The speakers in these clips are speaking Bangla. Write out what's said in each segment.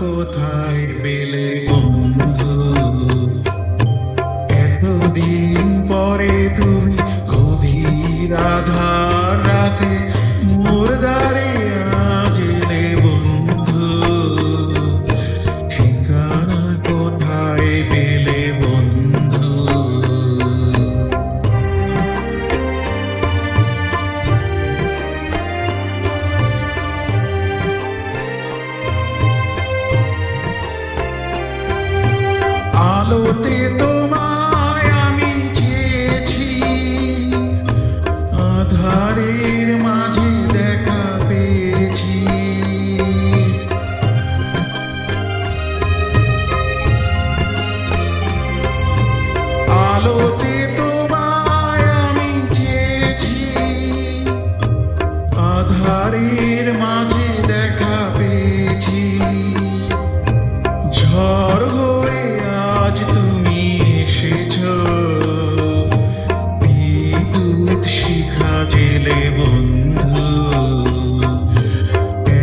কোথায় পেলে বন্ধু? এতদিন পরে তুমি গভীর আধার রাতে মোর দ্বারে আজ এলে বন্ধু। ঠিকানা কোথায় পেলে বন্ধু? আলোতে তোমায় আমি চেয়েছি, আধারের মাঝে দেখা পেয়েছি। আলোতে তোমায় আমি চেয়েছি, আধারের মাঝে দেখা পেয়েছি। ঝড় হয়ে আজ তুমি এসেছো, বিদ্যুৎ শিখা জেলে বন্ধু।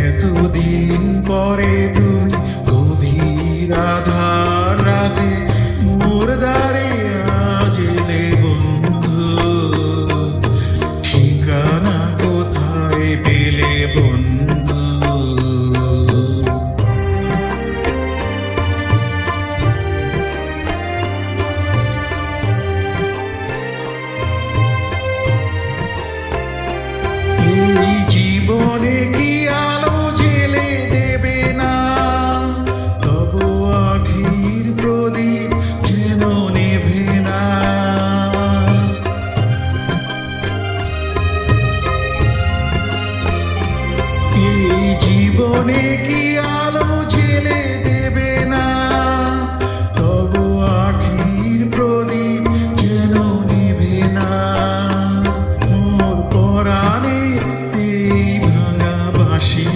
এতদিন পরে তুমি গভীর আধার রাতে মোর দ্বারে আজ এলে বন্ধু। ঠিকানা কোথায় পেলে বন্ধু? এই জীবনে কি আলো জেলে দেবে না? তবু আখির প্রদীপ যেন নেভে না। এই জীবনে কি আলো জেলে দেবে না? তবু আখির প্রদীপ যেন নেভে না। মোর পরাণে এই ভাঙা বাঁশি